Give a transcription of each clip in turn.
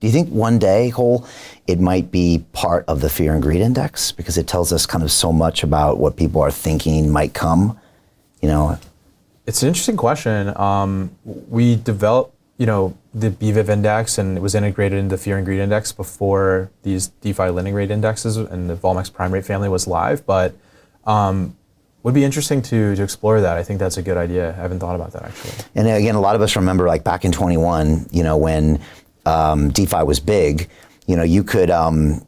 Do you think one day, Cole, it might be part of the fear and greed index because it tells us kind of so much about what people are thinking might come? It's an interesting question. We developed, the BVIV index, and it was integrated into the fear and greed index before these DeFi lending rate indexes and the Volmex prime rate family was live. But would be interesting to explore that. I think that's a good idea. I haven't thought about that actually. And again, a lot of us remember like back in 21, when DeFi was big, you could lend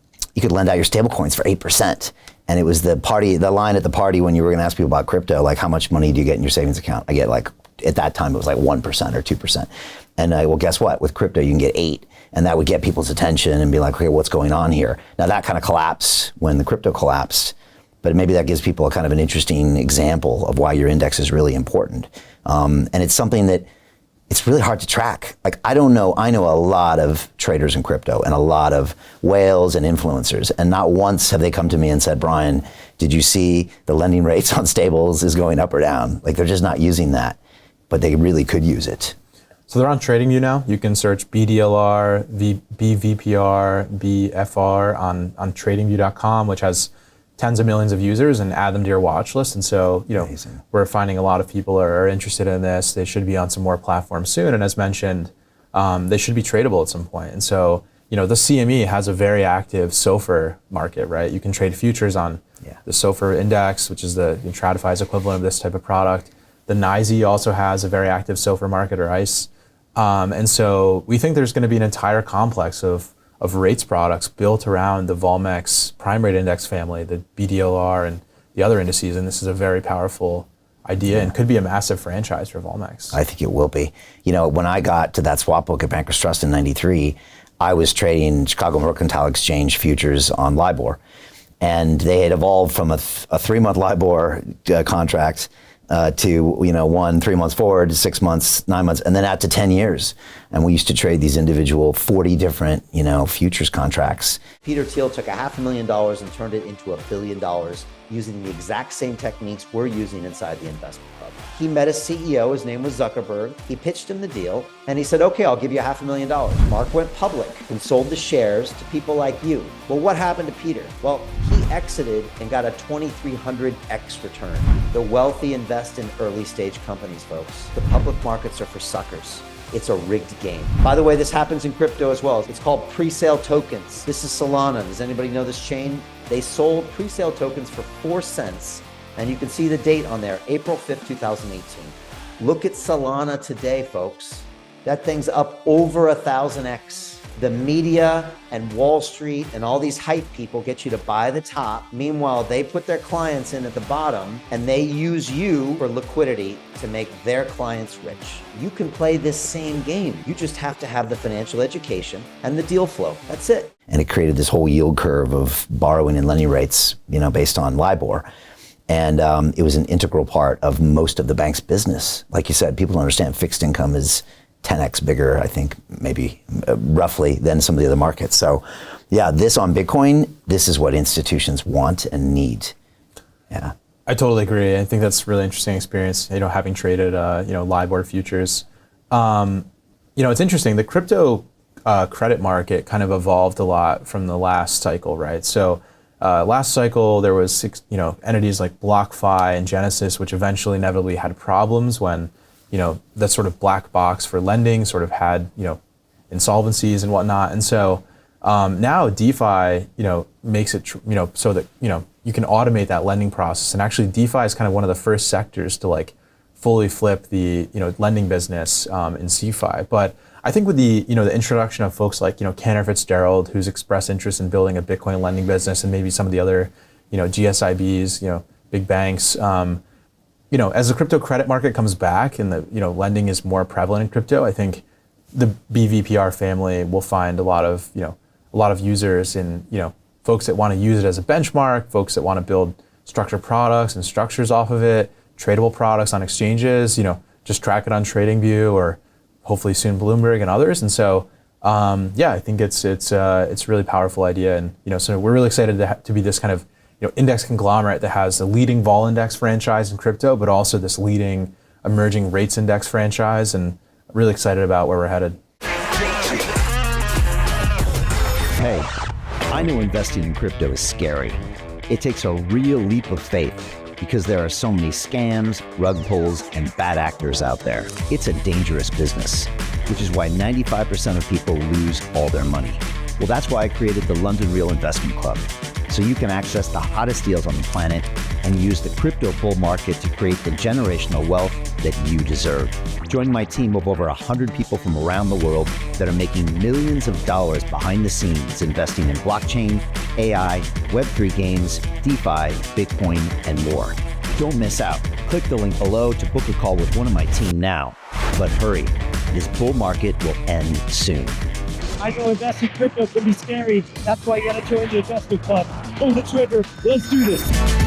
out your stablecoins for 8%. And it was the line at the party when you were going to ask people about crypto, like how much money do you get in your savings account? I get at that time it was 1% or 2%. And well, guess what? With crypto, you can get 8. And that would get people's attention and be like, okay, what's going on here? Now that kind of collapsed when the crypto collapsed, but maybe that gives people a kind of an interesting example of why your index is really important. And it's something that it's really hard to track. I know a lot of traders in crypto and a lot of whales and influencers, and not once have they come to me and said, Brian, did you see the lending rates on stables is going up or down? They're just not using that, but they really could use it. So they're on TradingView now. You can search BDLR, BVPR, BFR on TradingView.com, which has tens of millions of users, and add them to your watch list. And so, Amazing. We're finding a lot of people are interested in this. They should be on some more platforms soon. And as mentioned, they should be tradable at some point. And so, the CME has a very active SOFR market, right? You can trade futures on the SOFR index, which is the TradFi's equivalent of this type of product. The NYSE also has a very active SOFR market, or ICE. And so we think there's going to be an entire complex of rates products built around the Volmex prime rate index family, the BDLR and the other indices. And this is a very powerful idea and could be a massive franchise for Volmex. I think it will be. When I got to that swap book at Bankers Trust in 93, I was trading Chicago Mercantile Exchange futures on LIBOR. And they had evolved from a 3-month LIBOR contract to 1, 3 months forward, 6 months, 9 months, and then out to 10 years. And we used to trade these individual 40 different, futures contracts. Peter Thiel took $500,000 and turned it into $1 billion using the exact same techniques we're using inside the investment club. He met a CEO, his name was Zuckerberg. He pitched him the deal and he said, okay, I'll give you $500,000. Mark went public and sold the shares to people like you. Well, what happened to Peter? Well, he exited and got a 2,300x return. The wealthy invest in early stage companies, folks. The public markets are for suckers. It's a rigged game. By the way, this happens in crypto as well. It's called pre-sale tokens. This is Solana. Does anybody know this chain? They sold pre-sale tokens for 4 cents. And you can see the date on there, April 5th, 2018. Look at Solana today, folks. That thing's up over 1,000x. The media and Wall Street and all these hype people get you to buy the top. Meanwhile, they put their clients in at the bottom and they use you for liquidity to make their clients rich. You can play this same game. You just have to have the financial education and the deal flow. That's it. And it created this whole yield curve of borrowing and lending rates, based on LIBOR. And it was an integral part of most of the bank's business. Like you said, people don't understand fixed income is 10x bigger, I think, maybe roughly than some of the other markets. So this on Bitcoin, this is what institutions want and need. Yeah. I totally agree. I think that's a really interesting experience, having traded, LIBOR futures. It's interesting. The crypto credit market kind of evolved a lot from the last cycle, right? So last cycle, there was entities like BlockFi and Genesis, which eventually inevitably had problems when that sort of black box for lending sort of had, insolvencies and whatnot. And so now DeFi, makes it, so that, you can automate that lending process. And actually DeFi is kind of one of the first sectors to fully flip the, lending business in CeFi. But I think with the, the introduction of folks like, Cantor Fitzgerald, who's expressed interest in building a Bitcoin lending business, and maybe some of the other, GSIBs, big banks, as the crypto credit market comes back and the, lending is more prevalent in crypto, I think the BVPR family will find a lot of users in, folks that want to use it as a benchmark, folks that want to build structured products and structures off of it, tradable products on exchanges, just track it on TradingView or hopefully soon Bloomberg and others. And so, I think it's a really powerful idea. And, so we're really excited to be this kind of, index conglomerate that has the leading vol index franchise in crypto, but also this leading emerging rates index franchise, and really excited about where we're headed. Hey, I know investing in crypto is scary. It takes a real leap of faith because there are so many scams, rug pulls, and bad actors out there. It's a dangerous business, which is why 95% of people lose all their money. Well, that's why I created the London Real Investment Club, so you can access the hottest deals on the planet and use the crypto bull market to create the generational wealth that you deserve. Join my team of over 100 people from around the world that are making millions of dollars behind the scenes investing in blockchain, AI, Web3 games, DeFi, Bitcoin, and more. Don't miss out. Click the link below to book a call with one of my team now. But hurry, this bull market will end soon. I know investing in crypto can be scary. That's why you gotta join the investment club. Pull the trigger. Let's do this.